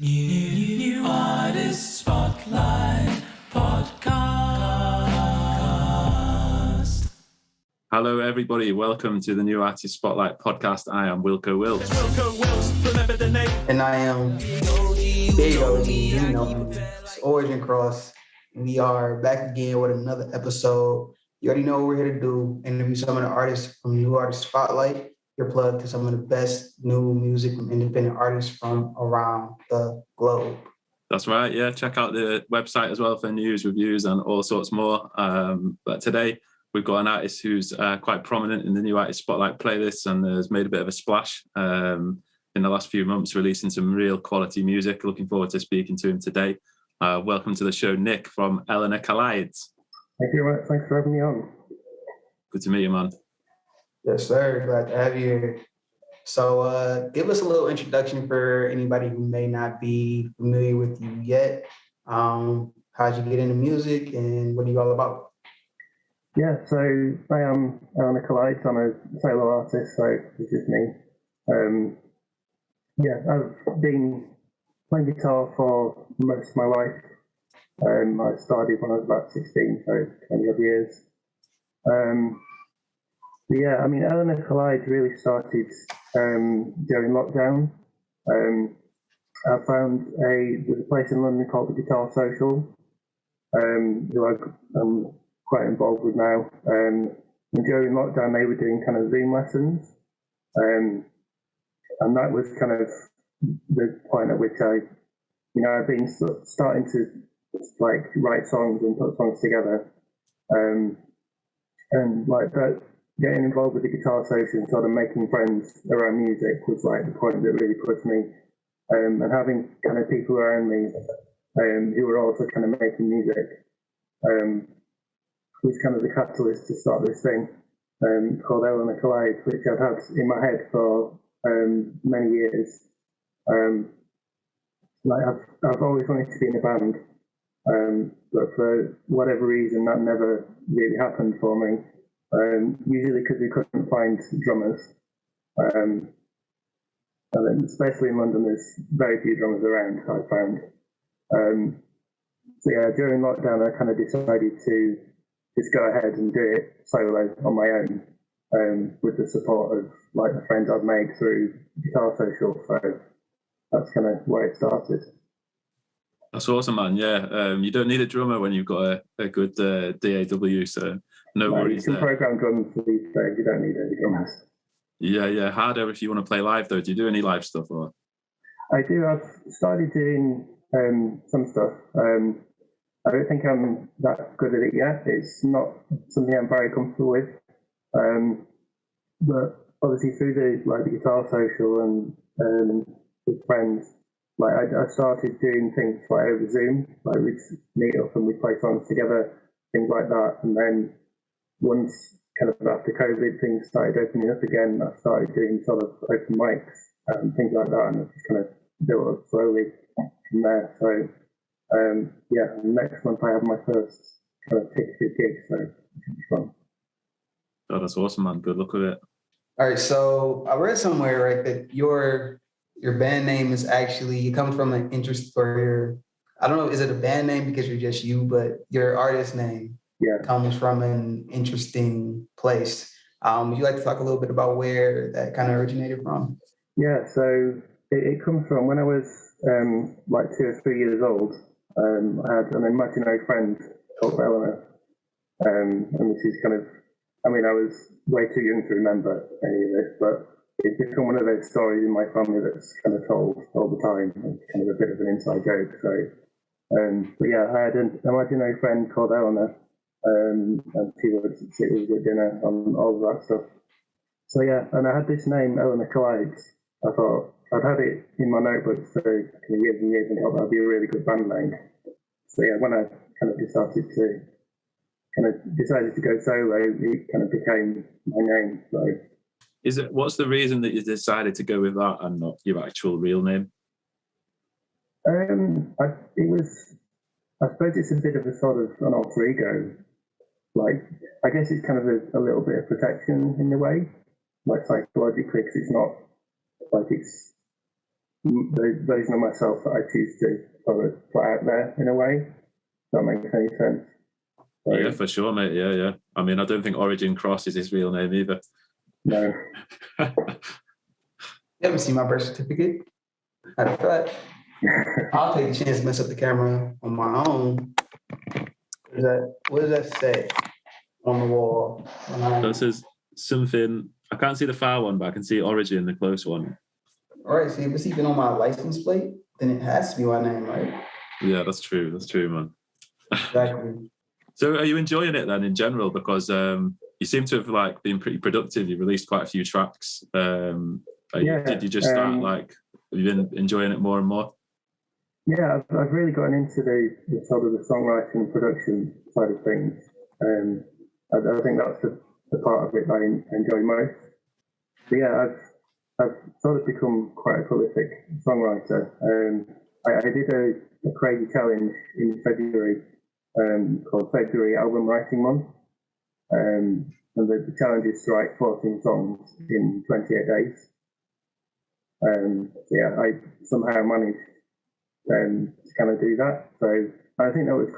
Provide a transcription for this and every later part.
New Artist Spotlight Podcast. Hello, everybody. Welcome to the New Artist Spotlight Podcast. I am Wilko Wilkes. Wilko Wilkes, remember the name. And I am Big OG, you know, it's Origin Cross. We are back again with another episode. You already know what we're here to do, interview some of the artists from New Artist Spotlight, your plug to some of the best new music from independent artists from around the globe. That's right. Yeah, check out the website as well for news, reviews, and all sorts more. But today we've got an artist who's quite prominent in the New Artist Spotlight playlist and has made a bit of a splash in the last few months, releasing some real quality music. Looking forward to speaking to him today. Welcome to the show, Nick from Eleanor Collides. Thank you very much. Thanks for having me on. Good to meet you, man. Yes, sir. Glad to have you here. So give us a little introduction for anybody who may not be familiar with you yet. How'd you get into music and what are you all about? Yeah, so I am Eleanor Collides. I'm a solo artist, so it's just me. I've been playing guitar for most of my life. I started when I was about 16, so 20 odd years. Eleanor Collides really started during lockdown. I found there's a place in London called the Guitar Social, who I'm quite involved with now. And during lockdown, they were doing kind of Zoom lessons. And that was kind of the point at which I've been starting to like write songs and put songs together. Getting involved with the Guitar Social and sort of making friends around music was like the point that really pushed me. And having kind of people around me who were also kind of making music was kind of the catalyst to start this thing called Eleanor Collides, which I've had in my head for many years. I've always wanted to be in a band, but for whatever reason that never really happened for me. Usually because we couldn't find drummers, and then especially in London, there's very few drummers around. I found. During lockdown, I kind of decided to just go ahead and do it solo on my own, with the support of like the friends I've made through Guitar Social. So that's kind of where it started. That's awesome, man. Yeah, you don't need a drummer when you've got a good DAW, so no worries. You can program drums these days. You don't need any drummers. Yeah. Harder if you want to play live, though. Do you do any live stuff? Or? I do. I've started doing some stuff. I don't think I'm that good at it yet. It's not something I'm very comfortable with. But obviously through the Guitar Social and with friends, I started doing things like over Zoom. Like we'd meet up and we'd play songs together, things like that. And then once kind of after COVID things started opening up again, I started doing sort of open mics and things like that, and it just kind of built up slowly from there. So next month I have my first kind of ticketed gig, so it should be fun. Oh, that's awesome, man. Good luck with it. All right, so I read somewhere, right, that your band name is actually, you come from an interest, or I don't know, is it a band name because you're just you, but your artist name comes from an interesting place. Would you like to talk a little bit about where that kind of originated from? Yeah, so it comes from when I was 2 or 3 years old. I had an imaginary friend called Eleanor, and this is kind of, I was way too young to remember any of this, but it's become one of those stories in my family that's kind of told all the time. It's kind of a bit of an inside joke. So, I had an imaginary friend called Eleanor, and she would sit with us at dinner on all of that stuff. So and I had this name, Eleanor Collides. I thought I'd had it in my notebooks for years and years, and thought that'd be a really good band name. So when I kind of decided to go solo, it kind of became my name. So. What's the reason that you decided to go with that and not your actual real name? I suppose it's a bit of a sort of an alter ego. I guess it's kind of a little bit of protection in a way, psychologically, because it's not it's the version of myself that I choose to sort of put out there in a way. If that makes any sense. So, Yeah, for sure, mate. Yeah. I mean, I don't think Origin Cross is his real name either. no. You haven't seen my birth certificate? Matter of fact, I'll take the chance to mess up the camera on my own. What does that say on the wall? So it says something. I can't see the far one, but I can see Origin, the close one. All right, see if it's even on my license plate, then it has to be my name, right? Yeah, that's true. That's true, man. Exactly. So are you enjoying it then in general? Because you seem to have like been pretty productive. You've released quite a few tracks. Did you just start like, have you been enjoying it more and more? Yeah, I've really gotten into the sort of the songwriting and production side of things. I think that's the part of it I enjoy most. But yeah, I've sort of become quite a prolific songwriter. I did a crazy challenge in February called February Album Writing Month. And the challenge is to write 14 songs in 28 days. So yeah, I somehow managed to kind of do that. So I think that was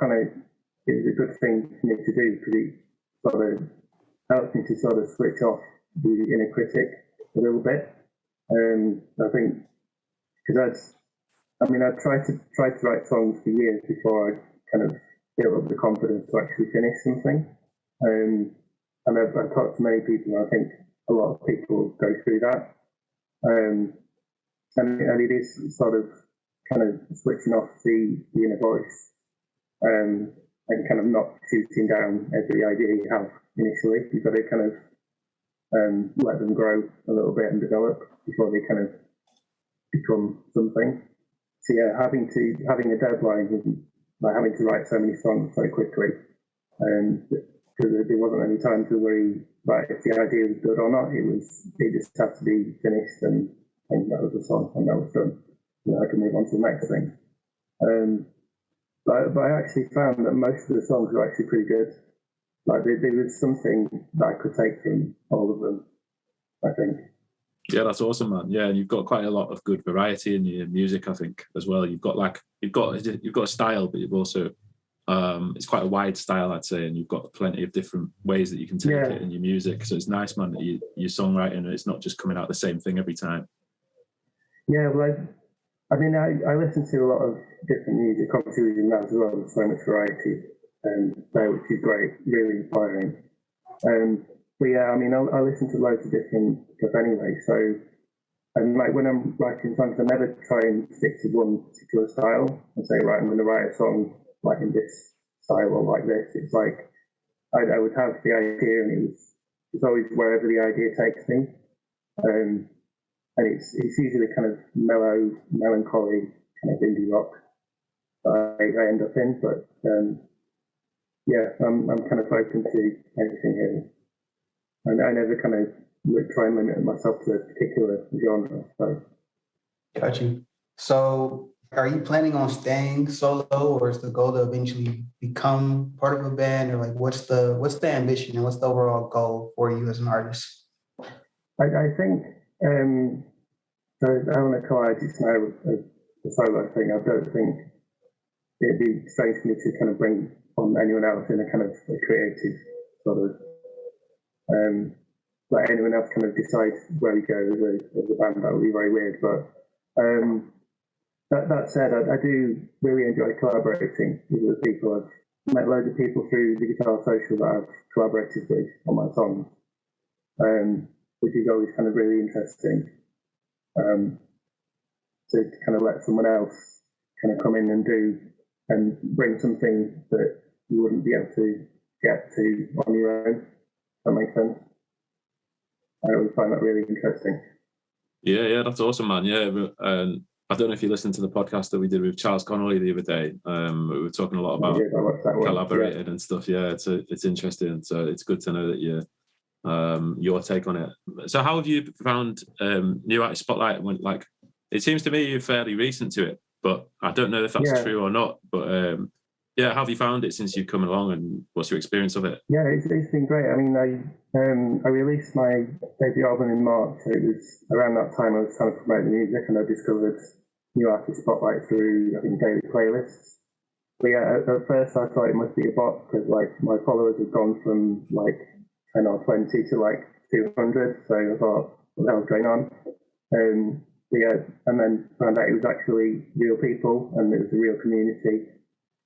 it was a good thing for me to do because it sort of helped me to sort of switch off the inner critic a little bit. I think because I tried to write songs for years before I kind of built up the confidence to actually finish something. And I've talked to many people, and I think a lot of people go through that. And it is sort of kind of switching off the inner voice and kind of not shooting down every idea you have initially. You've got to kind of let them grow a little bit and develop before they kind of become something. So yeah, having a deadline and like having to write so many songs so quickly, because there wasn't any time to worry about if the idea was good or not. It just had to be finished, and that was the song, and that was done. I could move on to the next thing. But I actually found that most of the songs were actually pretty good. Like there was something that I could take from all of them, I think. Yeah, that's awesome, man. Yeah, and you've got quite a lot of good variety in your music, I think, as well. You've got a style, but you've also it's quite a wide style, I'd say, and you've got plenty of different ways that you can take it in your music. So it's nice, man, that you're songwriting and it's not just coming out the same thing every time. Yeah, well, I listen to a lot of different music, obviously with NAS as well. There's so much variety, which is great, really inspiring. But yeah, I listen to loads of different stuff anyway. So, and like when I'm writing songs, I never try and stick to one particular style and say, right, I'm going to write a song like in this style or like this. It's like I would have the idea, and it's always wherever the idea takes me. And it's usually kind of mellow, melancholy, kind of indie rock that I end up in. But yeah, I'm kind of open to anything here. And I never kind of try and limit myself to a particular genre. So. Got you. So are you planning on staying solo, or is the goal to eventually become part of a band, or like what's the ambition and what's the overall goal for you as an artist? I think so Eleanor Collides is now a solo thing. I don't think it'd be strange for me to kind of bring on anyone else in a kind of a creative sort of let anyone else kind of decide where we go as a band. That would be very weird. But that said, I do really enjoy collaborating with other people. I've met loads of people through the Guitar Social that I've collaborated with on my songs, which is always kind of really interesting. To kind of let someone else kind of come in and bring something that you wouldn't be able to get to on your own. That makes sense. I always find that really interesting. Yeah, that's awesome, man. Yeah, I don't know if you listened to the podcast that we did with Charles Connolly the other day. We were talking a lot about collaborating and stuff. Yeah, it's interesting. So it's good to know that your take on it. So how have you found New Artist Spotlight? When it seems to me you're fairly recent to it, but I don't know if that's true or not. But how have you found it since you've come along, and what's your experience of it? Yeah, it's been great. I released my debut album in March. So it was around that time I was trying to promote the music, and I discovered new artist spotlight through, I think, daily playlists. But yeah, at first I thought it must be a bot because like my followers have gone from like 10 or 20 to like 200. So I thought, what the hell's going on? Yeah, and then found out it was actually real people and it was a real community.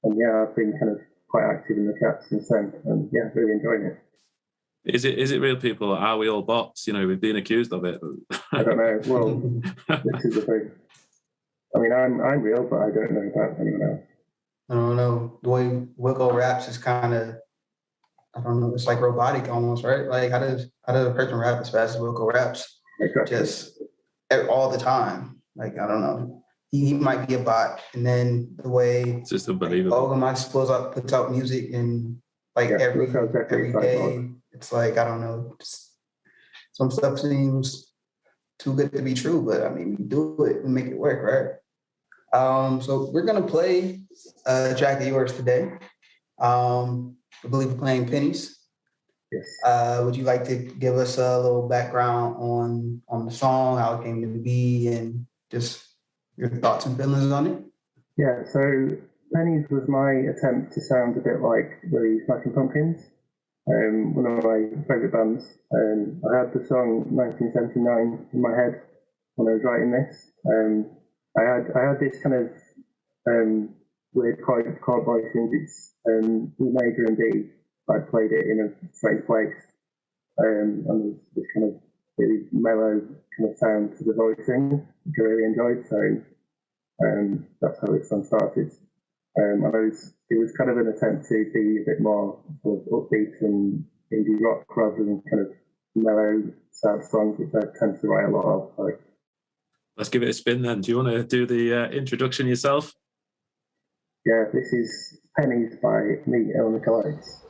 And yeah, I've been kind of quite active in the chat since then, and yeah, really enjoying it. Is it real people, or are we all bots? You know, we've been accused of it. I don't know. Well, this is the thing. I mean, I'm real, but I don't know about anyone else. I don't know. The way Wilko raps is kind of, I don't know, it's like robotic almost, right? Like how does a person rap as fast as Wilko raps? Exactly. Just all the time. Like, I don't know. He might be a bot. And then the way It's just unbelievable. Ogamites puts out music and like every day, it's like, I don't know, just, some stuff seems too good to be true, but I mean, we do it and make it work, right? So we're gonna play a track of yours today. I believe we're playing Pennies. Yes. Would you like to give us a little background on the song, how it came to be, and just your thoughts and feelings on it? Yeah, so Pennies was my attempt to sound a bit like the Smashing Pumpkins, one of my favourite bands. I had the song 1979 in my head when I was writing this. I had this kind of weird chord voicing. It's E major and D. I played it in a strange place, and there's this kind of really mellow kind of sound to the voicing, which I really enjoyed. So that's how this song started. It was kind of an attempt to be a bit more sort of upbeat and indie rock rather than kind of mellow, sad songs, which I tend to write a lot of. So. Let's give it a spin then. Do you want to do the introduction yourself? Yeah, this is Pennies by me, Eleanor Collides.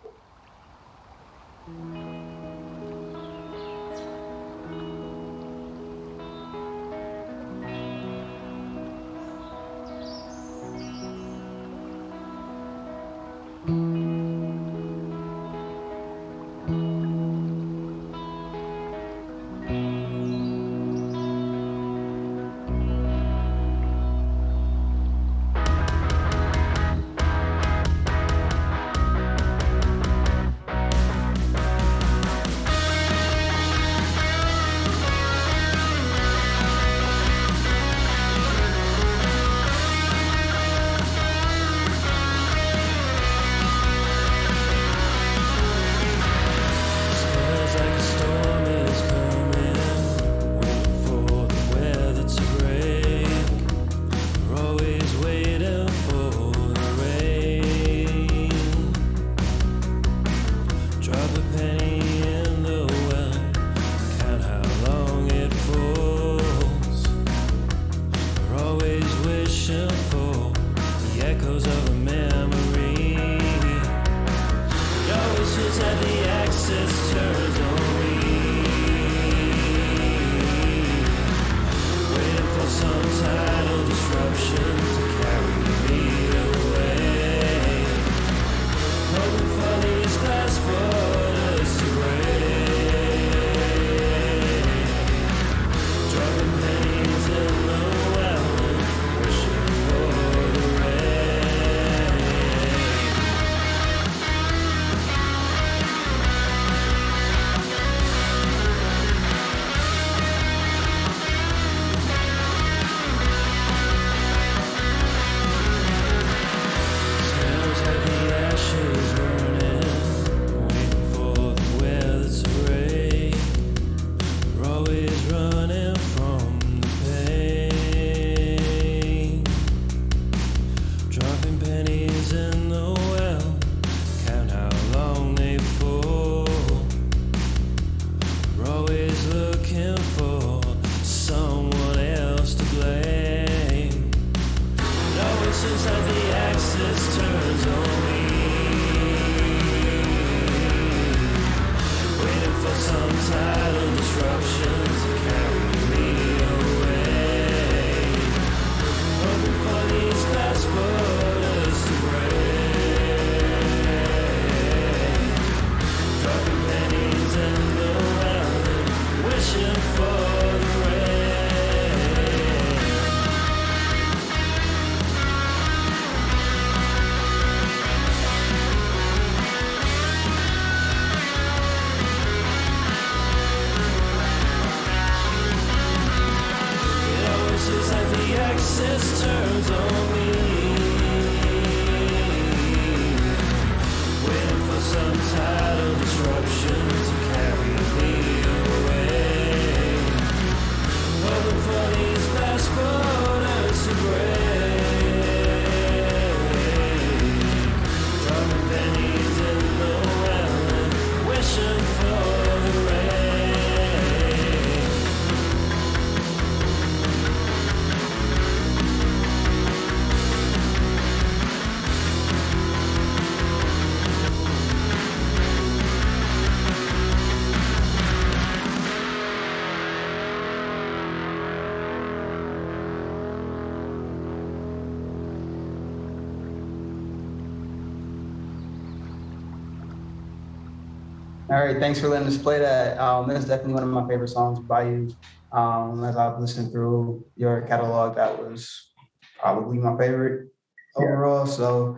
All right, thanks for letting us play that. That's definitely one of my favorite songs by you. As I've listened through your catalog, that was probably my favorite overall. So,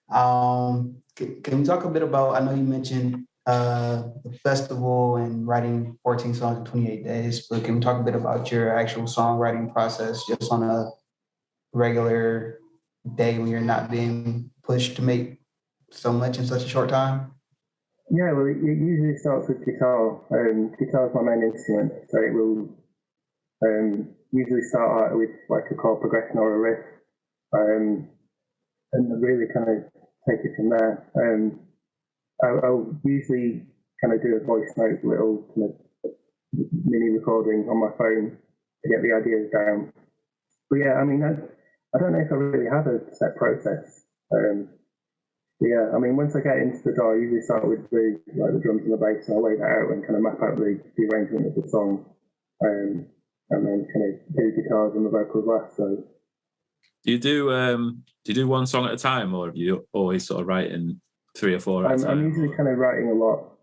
can we talk a bit about? I know you mentioned the festival and writing 14 songs in 28 days, but can we talk a bit about your actual songwriting process, just on a regular day when you're not being pushed to make so much in such a short time? Yeah, well, it usually starts with guitar. Guitar is my main instrument, so it will usually start out with like a chord progression or a riff, and really kind of take it from there. I'll usually kind of do a voice note, little kind of mini recording on my phone to get the ideas down. But yeah, I mean, I don't know if I really have a set process. Yeah, I mean, once I get into the DAW, I usually start with the drums and the bass, and I lay that out and kind of map out the arrangement of the song, and then kind of do guitars and the vocals last. So, Do you do one song at a time, or have you always sort of writing 3 or 4 at a time? I'm usually kind of writing a lot.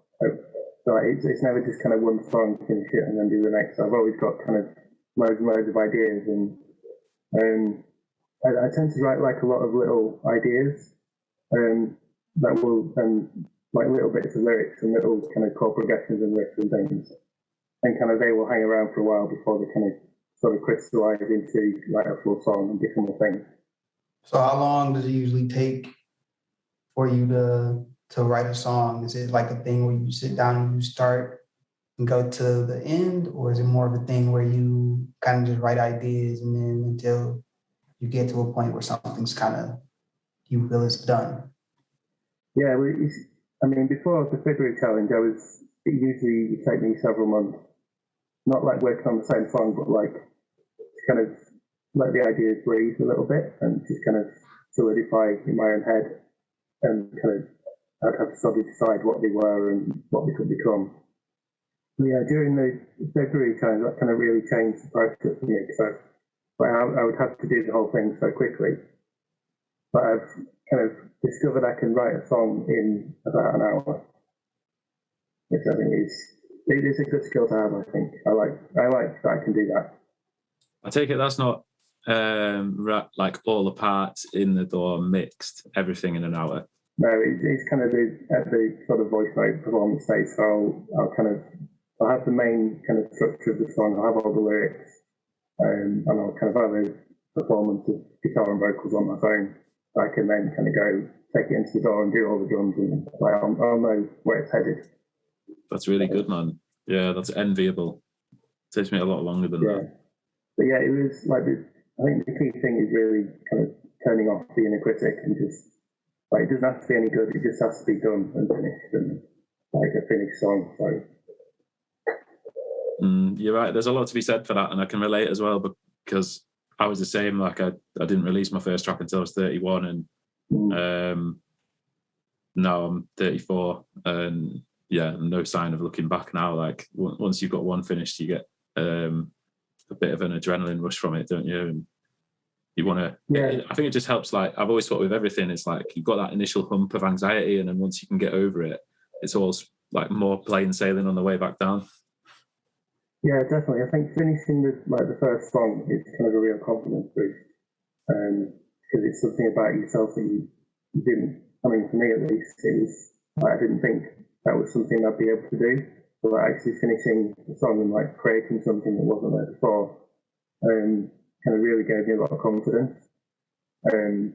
So it's never just kind of one song, finish it, and then do the next. I've always got kind of loads and loads of ideas, and I tend to write like a lot of little ideas. That will like little bits of lyrics and little kind of chord progressions and riffs and things, and kind of they will hang around for a while before they kind of sort of crystallize into like a full song and become a thing. So how long does it usually take for you to write a song? Is it like a thing where you sit down and you start and go to the end, or is it more of a thing where you kind of just write ideas and then until you get to a point where something's kind of you feel it's done? Yeah, I mean, before the February challenge, it usually would take me several months, not like working on the same song, but like to kind of let the ideas breathe a little bit and just kind of solidify in my own head, and kind of I'd have to sort of decide what they were and what they could become. But yeah, during the February challenge, that kind of really changed the process for me, because I would have to do the whole thing so quickly. But I've kind of discovered I can write a song in about an hour, which I think is a good skill to have. I think I like that I can do that. I take it that's not like all the parts in the DAW mixed, everything in an hour. No, it's kind of at the sort of voice note performance stage. So I'll have the main kind of structure of the song. I'll have all the lyrics, and I'll kind of have a performance of guitar and vocals on my phone. I can then kind of go take it into the DAW and do all the drums, and like, I'll know where it's headed. That's really good, man. Yeah, that's enviable. It takes me a lot longer than that. But yeah, it was like I think the key thing is really kind of turning off the inner critic and just like, it doesn't have to be any good. It just has to be done and finished, and like a finished song. So you're right. There's a lot to be said for that, and I can relate as well, because I was the same. Like I didn't release my first track until I was 31, and now I'm 34, and yeah, no sign of looking back now. Like once you've got one finished, you get a bit of an adrenaline rush from it, don't you? And you want to. Yeah. I think it just helps. Like I've always thought with everything, it's like you've got that initial hump of anxiety, and then once you can get over it, it's all like more plain sailing on the way back down. Yeah, definitely. I think finishing the first song is kind of a real confidence boost, because it's something about yourself that you didn't. I mean, for me at least, it was I didn't think that was something I'd be able to do. But like, actually finishing the song and like creating something that wasn't there before, kind of really gave me a lot of confidence. And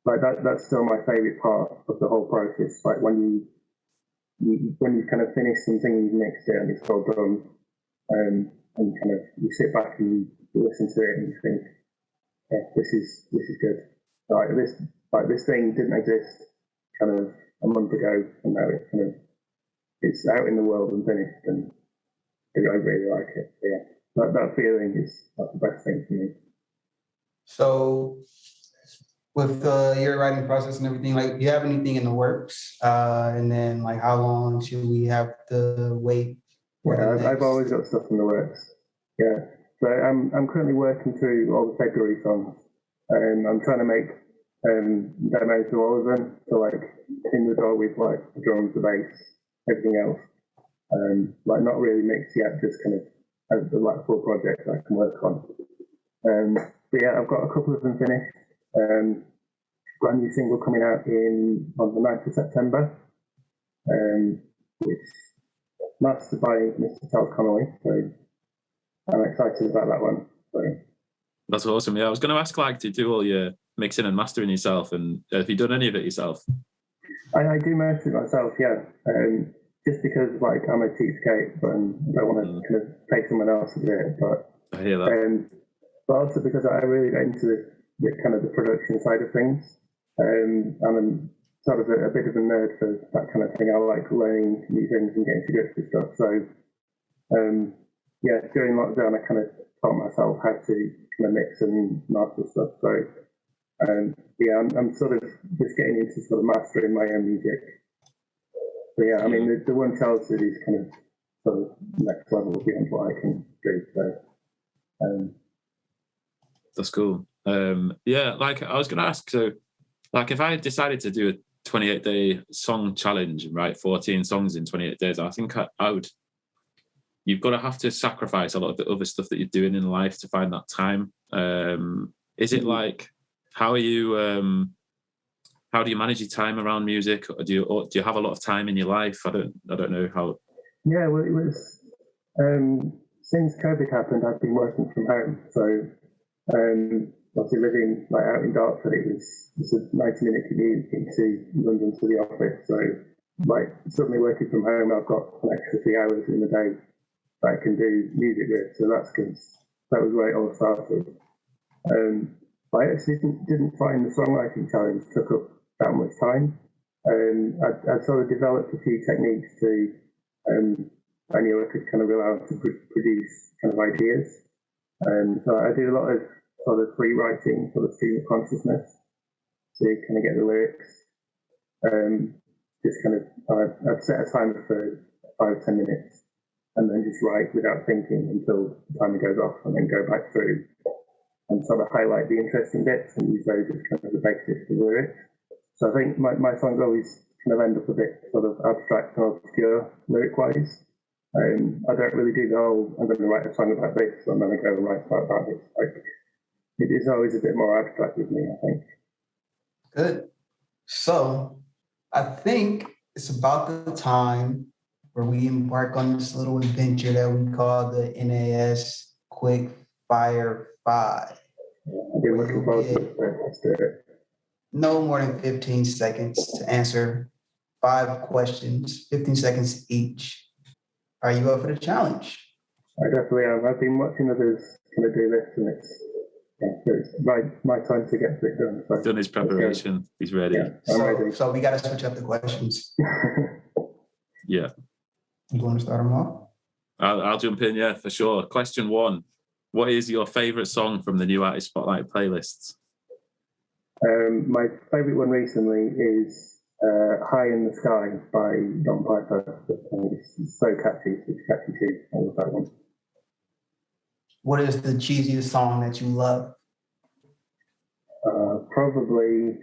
that's still my favourite part of the whole process. Like when you kind of finish something, you've mixed it and it's all done. And kind of you sit back and you listen to it and you think, yeah, this is good. This thing didn't exist kind of a month ago, and now it's out in the world and finished, and I really like it. So yeah, that feeling is like the best thing for me. So with your writing process and everything, like, do you have anything in the works? And then like, how long should we have to wait? Yeah, I've always got stuff in the works. Yeah, so I'm currently working through all the February songs, and I'm trying to make demos to all of them. So like in the DAW with like the drums, the bass, everything else. Like not really mixed yet, just kind of as the like full project I can work on. But yeah, I've got a couple of them finished. Got a new single coming out on the 9th of September, which is mastered by Mr. Connolly, so I'm excited about that one. So. That's awesome. Yeah, I was going to ask, like, do you do all your mixing and mastering yourself, and have you done any of it yourself? I do most of it myself, yeah. Just because, like, I'm a cheapskate, but I don't want to kind of pay someone else to do it. But I hear that. But also because I really get into the kind of the production side of things. I'm sort of a bit of a nerd for that kind of thing. I like learning new things and getting to grips with stuff. So, yeah, during lockdown, I kind of taught myself how to kind of mix and master stuff. So, yeah, I'm sort of just getting into sort of mastering my own music. So, yeah, I mean, the one Chelsea is kind of sort of next level beyond what I can do. So, that's cool. Yeah, like I was going to ask, so like if I decided to do a 28-day song challenge and write 14 songs in 28 days, I think I would, you've got to have to sacrifice a lot of the other stuff that you're doing in life to find that time. Is it like, how do you manage your time around music? Or do you have a lot of time in your life? I don't know how. Yeah, well, it was, since COVID happened, I've been working from home. So, obviously living like out in Dartford, it's a 90-minute commute into London to the office. So, like suddenly working from home, I've got an extra 3 hours in the day that I can do music with. So that's good. That was where it all started. I actually didn't find the songwriting challenge took up that much time. I sort of developed a few techniques to, I knew I could kind of rely on to produce kind of ideas. So I do a lot of sort of free writing, sort of stream of consciousness to kind of get the lyrics. Just kind of, I've set a timer for 5-10 minutes and then just write without thinking until the timer goes off, and then go back through and sort of highlight the interesting bits and use those as kind of the basis for the lyrics. So I think my songs always kind of end up a bit sort of abstract and obscure lyric-wise. I don't really do the whole, I'm going to write a song about this, and then I go and write about that. It's like, it is always a bit more abstract with me, I think. Good. So I think it's about the time where we embark on this little adventure that we call the NAS Quick Fire 5. I've been looking forward to it. Let's do it. No more than 15 seconds to answer 5 questions, 15 seconds each. Are you up for the challenge? I definitely am. I've been watching others kind of do this, and it's my time to get it done. So, he's done his preparation. He's ready. Yeah, I'm ready. So we got to switch up the questions. Yeah. You want to start them off? I'll jump in, yeah, for sure. Question 1. What is your favourite song from the New Artist Spotlight playlists? My favourite one recently is High in the Sky by Don Piper. It's so catchy. It's catchy too. I love that one. What is the cheesiest song that you love? Probably,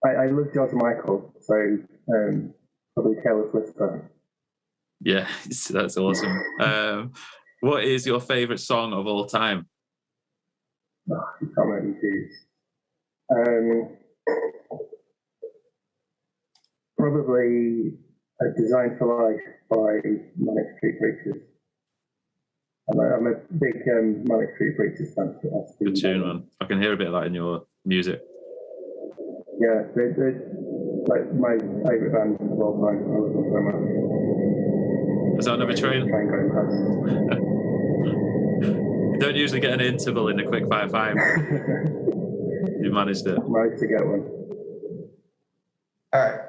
I love George Michael, so probably Careless Whisper. Yeah, that's awesome. What is your favourite song of all time? Oh, you can't really choose. Probably Designed for Life by Manic Street Preachers. I'm a big Manic Street Preachers fan. Good tune, man. I can hear a bit of that in your music. Yeah, they're like my favourite band of all time. I love them so much. Is that another train? You don't usually get an interval in the Quick Fire 5. You managed it. Managed to get one. All right.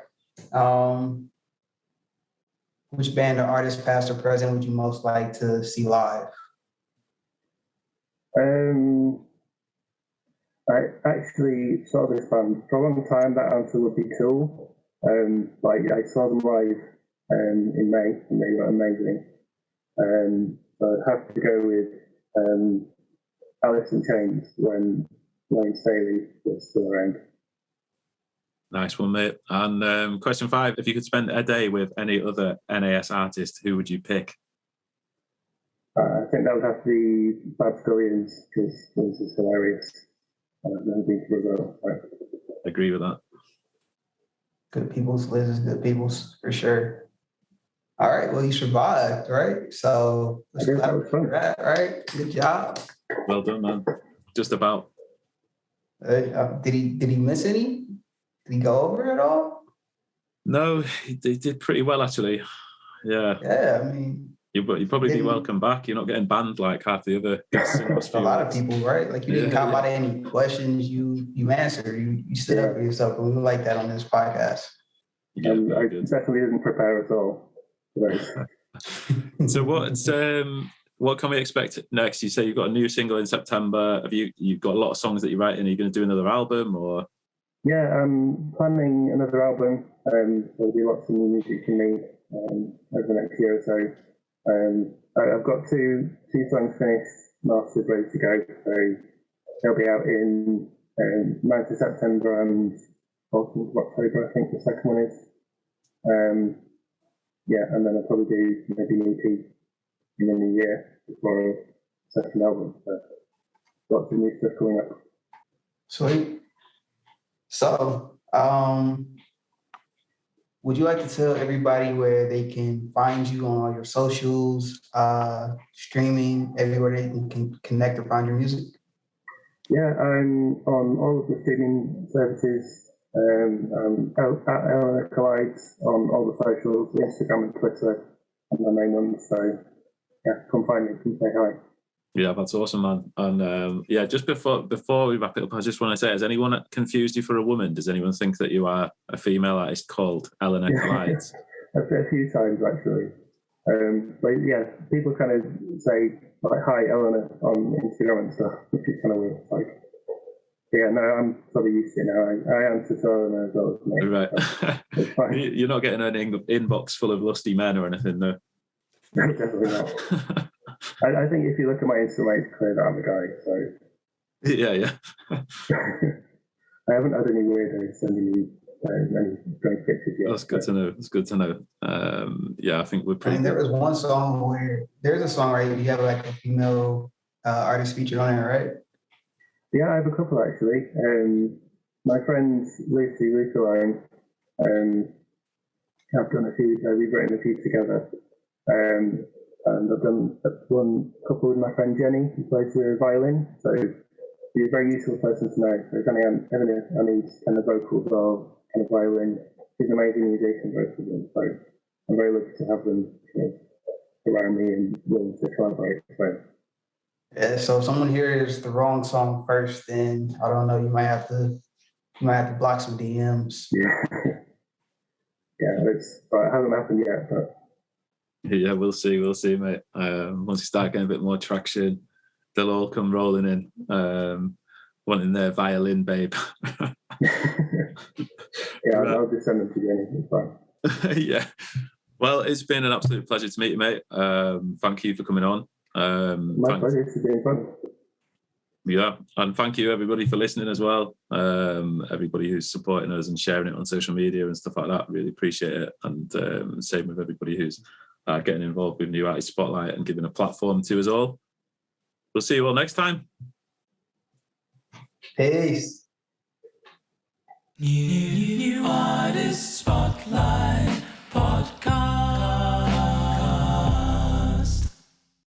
Which band or artist, past or present, would you most like to see live? I actually saw this band for a long time. That answer would be Tool. Like I saw them live in May, and they were amazing. So I'd have to go with Alice in Chains when Wayne Staley was still around. Nice one, mate. And question 5, if you could spend a day with any other NAS artist, who would you pick? I think that would have to be Bad Scullions, because this is hilarious. I've never been to Brazil. Agree with that. Good people's, Liz is good people's for sure. All right, well, you survived, right? So let's I guess clap that was fun. for that, right? Good job. Well done, man. Just about. Did he miss any? Did he go over it all? No, he did pretty well, actually. Yeah. Yeah, I mean, You'd probably be Didn't- welcome back. You're not getting banned like half the other guests in this a lot of people, right? Like you didn't Yeah, cop yeah. out of any questions you answered. You stood up for yourself, and we like that on this podcast. Yeah, I very good. definitely didn't prepare at all. Right. So what can we expect next? You say you've got a new single in September. You've got a lot of songs that you're writing. Are you going to do another album or? Yeah, I'm planning another album. There'll be lots of new music from me over the next year or so. I've got two songs finished, mastered, ready to go. So they'll be out in 9th of September and 14th of October, I think the second one is. Yeah, and then I'll probably do maybe an EP in the new year before a second album. So lots of new stuff coming up. Sweet. So, would you like to tell everybody where they can find you on all your socials, streaming, everywhere they can connect or find your music? Yeah, I'm on all of the streaming services. At Eleanor Collides on all the socials, Instagram and Twitter, and my main ones. So yeah, come find me, come say hi. Yeah, that's awesome, man. And yeah, just before we wrap it up, I just want to say, has anyone confused you for a woman? Does anyone think that you are a female artist called Eleanor Collides? A few times actually. But yeah, people kind of say like hi Eleanor on Instagram and stuff, which is kind of weird. It's like, yeah, no, I'm probably used to it now. I answer to Eleanor as well as me. Right. So it's fine. You're not getting an inbox full of lusty men or anything, no? No, definitely not. I think if you look at my Instagram, it's clear that I'm a guy. So Yeah. I haven't had any weirdos sending me any strange pictures yet. That's good to know. It's good to know. Yeah, I think we're I pretty. mean, there was one song where there's a song where you have like a female artist featured on it, right? Yeah, I have a couple actually. My friend Lucy Wilko, I've done a few. We've written a few together, and I've done one couple with my friend Jenny, who plays the violin. So she's a very useful person to know. So if I need kind of vocals or kind of violin, she's an amazing musician, both of them. So I'm very lucky to have them around me and willing to collaborate. So. Yeah, so if someone hears the wrong song first, then I don't know, you might have to block some DMs. Yeah, it hasn't happened yet, but Yeah, we'll see, mate. Once you start getting a bit more traction, they'll all come rolling in, wanting their violin, babe. Yeah, I'll just send them to Jenny. It's fine. Yeah. Well, it's been an absolute pleasure to meet you, mate. Thank you for coming on. My pleasure. It's been fun. Yeah, and thank you everybody for listening as well. Everybody who's supporting us and sharing it on social media and stuff like that, really appreciate it. And same with everybody who's getting involved with New Artist Spotlight and giving a platform to us all. We'll see you all next time. Peace. New Artist Spotlight.